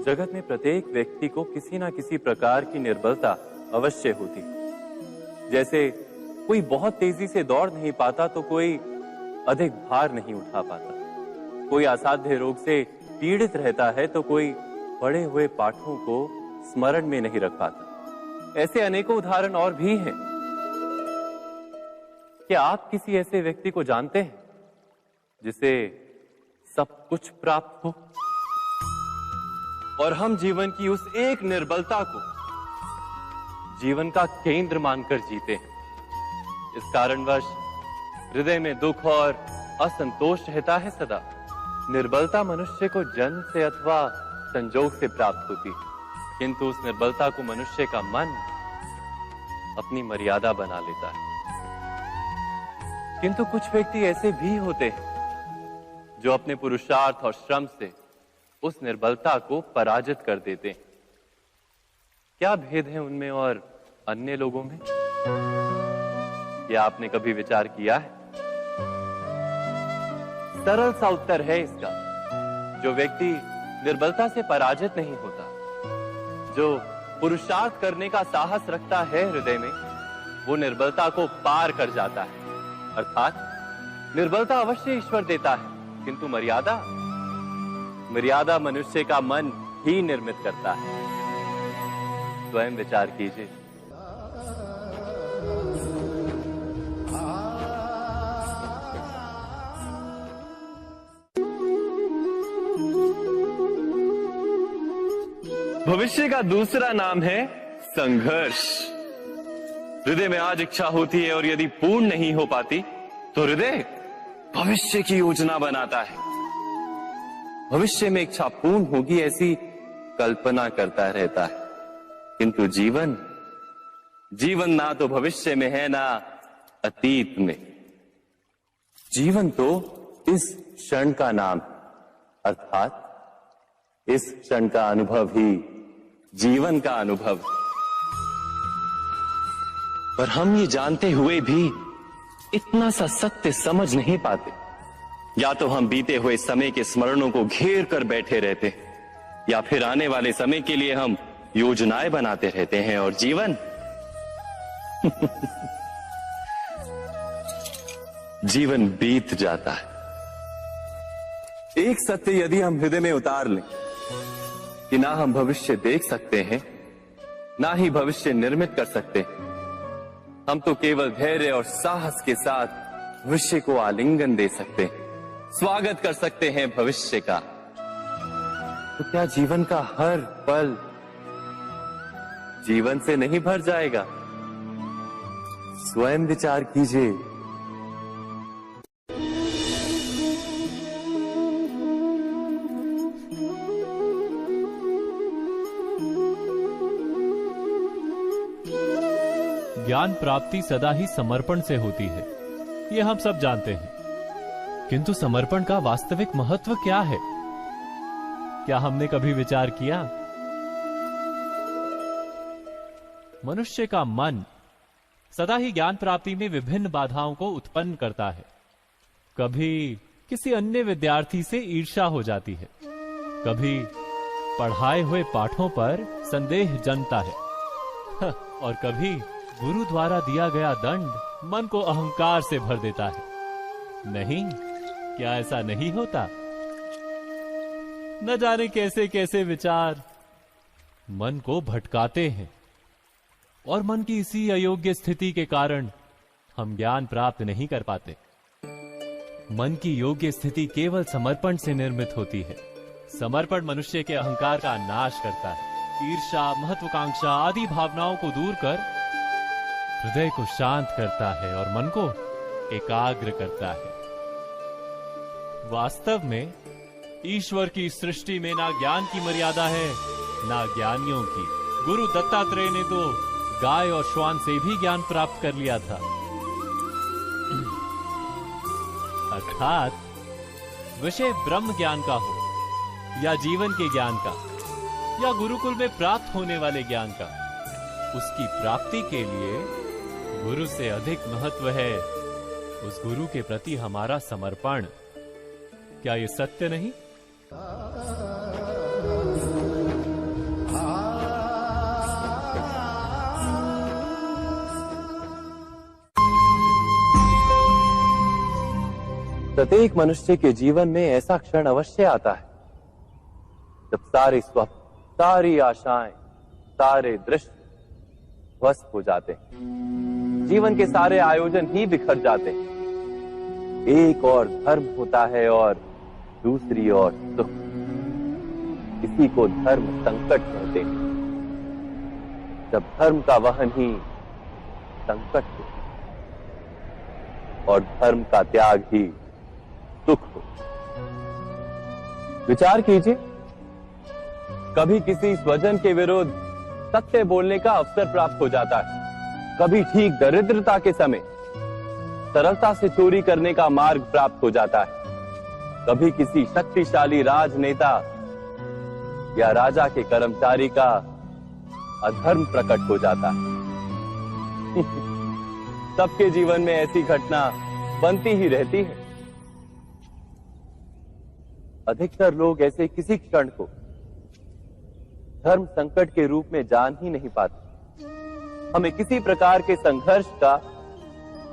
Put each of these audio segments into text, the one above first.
जगत में प्रत्येक व्यक्ति को किसी ना किसी प्रकार की निर्बलता अवश्य होती। जैसे कोई बहुत तेजी से दौड़ नहीं पाता तो कोई अधिक भार नहीं उठा पाता, कोई असाध्य रोग से पीड़ित रहता है तो कोई पढ़े हुए पाठों को स्मरण में नहीं रख पाता। ऐसे अनेकों उदाहरण और भी हैं। क्या आप किसी ऐसे व्यक्ति को जानते हैं जिसे सब कुछ प्राप्त हो और हम जीवन की उस एक निर्बलता को जीवन का केंद्र मानकर जीते हैं? इस कारणवश हृदय में दुख और असंतोष रहता है सदा। निर्बलता मनुष्य को जन्म से अथवा संजोग से प्राप्त होती है, किंतु उस निर्बलता को मनुष्य का मन अपनी मर्यादा बना लेता है। किंतु कुछ व्यक्ति ऐसे भी होते हैं जो अपने पुरुषार्थ और श्रम से उस निर्बलता को पराजित कर देते हैं। क्या भेद है उनमें और अन्य लोगों में? क्या आपने कभी विचार किया है? सरल सा उत्तर है इसका। जो व्यक्ति निर्बलता से पराजित नहीं होता, जो पुरुषार्थ करने का साहस रखता है हृदय में, वो निर्बलता को पार कर जाता है। अर्थात निर्बलता अवश्य ईश्वर देता है, किंतु मर्यादा मनुष्य का मन ही निर्मित करता है। स्वयं विचार कीजिए। भविष्य का दूसरा नाम है संघर्ष। हृदय में आज इच्छा होती है और यदि पूर्ण नहीं हो पाती तो हृदय भविष्य की योजना बनाता है। भविष्य में इच्छा पूर्ण होगी ऐसी कल्पना करता रहता है, किंतु जीवन ना तो भविष्य में है ना अतीत में। जीवन तो इस क्षण का नाम, अर्थात इस क्षण का अनुभव ही जीवन का अनुभव। पर हम ये जानते हुए भी इतना सा सत्य समझ नहीं पाते। या तो हम बीते हुए समय के स्मरणों को घेर कर बैठे रहते, या फिर आने वाले समय के लिए हम योजनाएं बनाते रहते हैं और जीवन जीवन बीत जाता है। एक सत्य यदि हम हृदय में उतार लें कि ना हम भविष्य देख सकते हैं, ना ही भविष्य निर्मित कर सकते हैं, हम तो केवल धैर्य और साहस के साथ भविष्य को आलिंगन दे सकते हैं, स्वागत कर सकते हैं भविष्य का। तो क्या जीवन का हर पल जीवन से नहीं भर जाएगा? स्वयं विचार कीजिए। ज्ञान प्राप्ति सदा ही समर्पण से होती है, ये हम सब जानते हैं। किंतु समर्पण का वास्तविक महत्व क्या है? क्या हमने कभी विचार किया? मनुष्य का मन सदा ही ज्ञान प्राप्ति में विभिन्न बाधाओं को उत्पन्न करता है। कभी किसी अन्य विद्यार्थी से ईर्ष्या हो जाती है, कभी पढ़ाए हुए पाठों पर संदेह जन्मता है और कभी गुरु द्वारा दिया गया दंड मन को अहंकार से भर देता है। नहीं, क्या ऐसा नहीं होता? न जाने कैसे कैसे विचार मन को भटकाते हैं और मन की इसी अयोग्य स्थिति के कारण हम ज्ञान प्राप्त नहीं कर पाते। मन की योग्य स्थिति केवल समर्पण से निर्मित होती है। समर्पण मनुष्य के अहंकार का नाश करता है। ईर्ष्या, महत्वाकांक्षा आदि भावनाओं को दूर कर हृदय को शांत करता है और मन को एकाग्र करता है। वास्तव में ईश्वर की सृष्टि में ना ज्ञान की मर्यादा है, ना ज्ञानियों की। गुरु दत्तात्रेय ने तो गाय और श्वान से भी ज्ञान प्राप्त कर लिया था। अर्थात विषय ब्रह्म ज्ञान का हो या जीवन के ज्ञान का या गुरुकुल में प्राप्त होने वाले ज्ञान का, उसकी प्राप्ति के लिए गुरु से अधिक महत्व है उस गुरु के प्रति हमारा समर्पण। क्या ये सत्य नहीं? प्रत्येक मनुष्य के जीवन में ऐसा क्षण अवश्य आता है जब सारे स्वप्न, सारी आशाएं, सारे दृश्य ध्वस्त हो जाते हैं। जीवन के सारे आयोजन ही बिखर जाते हैं। एक और धर्म होता है और दूसरी ओर सुख। इसी को धर्म संकट कहते हैं। जब धर्म का वहन ही संकट हो और धर्म का त्याग ही सुख हो। विचार कीजिए, कभी किसी स्वजन के विरुद्ध सत्य बोलने का अवसर प्राप्त हो जाता है, कभी ठीक दरिद्रता के समय सरलता से चोरी करने का मार्ग प्राप्त हो जाता है, कभी किसी शक्तिशाली राजनेता या राजा के कर्मचारी का अधर्म प्रकट हो जाता है। सबके जीवन में ऐसी घटना बनती ही रहती है। अधिकतर लोग ऐसे किसी क्षण को धर्म संकट के रूप में जान ही नहीं पाते। हमें किसी प्रकार के संघर्ष का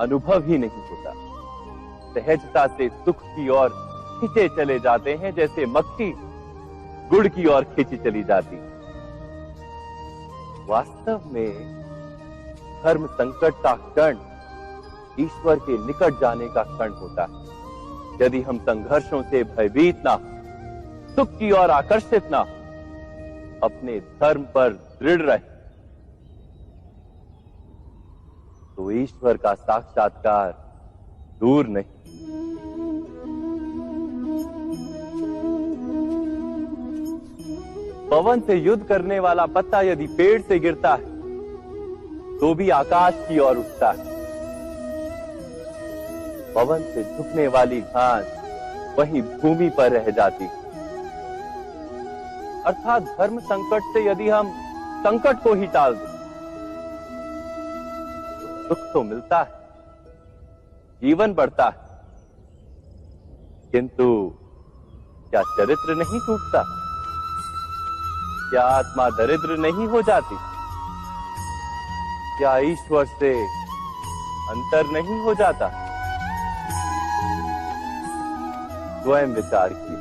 अनुभव ही नहीं होता। सहजता से सुख की ओर खींचे चले जाते हैं, जैसे मक्खी गुड़ की ओर खींची चली जाती। वास्तव में धर्म संकट का क्षण ईश्वर के निकट जाने का क्षण होता है। यदि हम संघर्षों से भयभीत ना हो, सुख की ओर आकर्षित ना हो, अपने धर्म पर दृढ़ रहे, तो ईश्वर का साक्षात्कार दूर नहीं। पवन से युद्ध करने वाला पत्ता यदि पेड़ से गिरता है तो भी आकाश की ओर उठता है। पवन से झुकने वाली घास वहीं भूमि पर रह जाती है। अर्थात धर्म संकट से यदि हम संकट को ही टाल दें तो सुख तो मिलता है, जीवन बढ़ता है, किंतु क्या चरित्र नहीं टूटता? क्या आत्मा दरिद्र नहीं हो जाती? क्या ईश्वर से अंतर नहीं हो जाता? स्वयं विचार किए।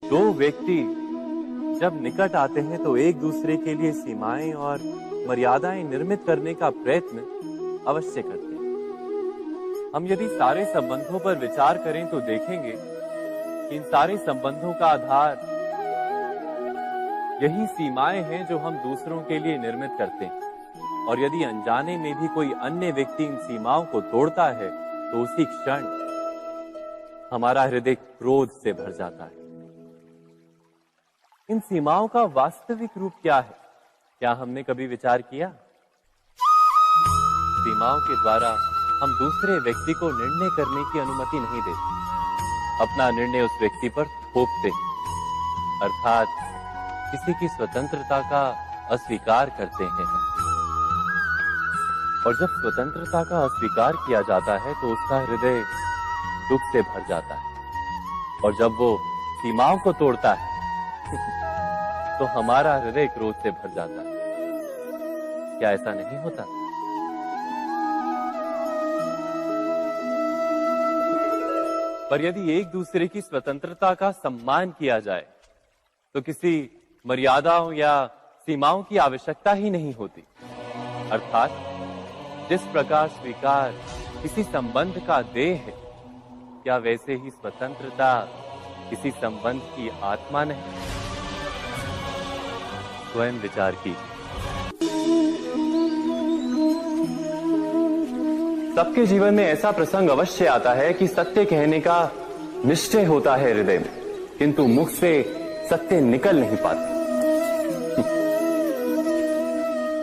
दो व्यक्ति जब निकट आते हैं तो एक दूसरे के लिए सीमाएं और मर्यादाएं निर्मित करने का प्रयत्न अवश्य करते हैं। हम यदि सारे संबंधों पर विचार करें तो देखेंगे कि इन सारे संबंधों का आधार यही सीमाएं हैं जो हम दूसरों के लिए निर्मित करते हैं। और यदि अनजाने में भी कोई अन्य व्यक्ति इन सीमाओं को तोड़ता है तो उसी क्षण हमारा हृदय क्रोध से भर जाता है। इन सीमाओं का वास्तविक रूप क्या है? क्या हमने कभी विचार किया? सीमाओं के द्वारा हम दूसरे व्यक्ति को निर्णय करने की अनुमति नहीं देते। अपना निर्णय उस व्यक्ति पर थोपते, अर्थात किसी की स्वतंत्रता का अस्वीकार करते हैं। और जब स्वतंत्रता का अस्वीकार किया जाता है तो उसका हृदय दुख से भर जाता है। और जब वो सीमाओं को तोड़ता है तो हमारा हृदय क्रोध से भर जाता है। क्या ऐसा नहीं होता? पर यदि एक दूसरे की स्वतंत्रता का सम्मान किया जाए तो किसी मर्यादाओं या सीमाओं की आवश्यकता ही नहीं होती। अर्थात जिस प्रकार स्वीकार किसी संबंध का देह है, क्या वैसे ही स्वतंत्रता किसी संबंध की आत्मा नहीं? स्वयं विचार कीजिए। सबके जीवन में ऐसा प्रसंग अवश्य आता है कि सत्य कहने का निश्चय होता है हृदय में, किंतु मुख से सत्य निकल नहीं पाता।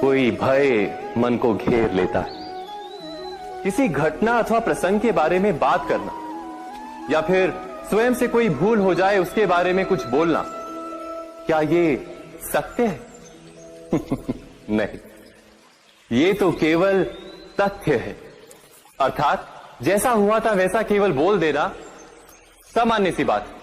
कोई भय मन को घेर लेता है। किसी घटना अथवा प्रसंग के बारे में बात करना या फिर स्वयं से कोई भूल हो जाए उसके बारे में कुछ बोलना, क्या ये सत्य है? नहीं, ये तो केवल तथ्य है। अर्थात जैसा हुआ था वैसा केवल बोल देना सामान्य सी बात है।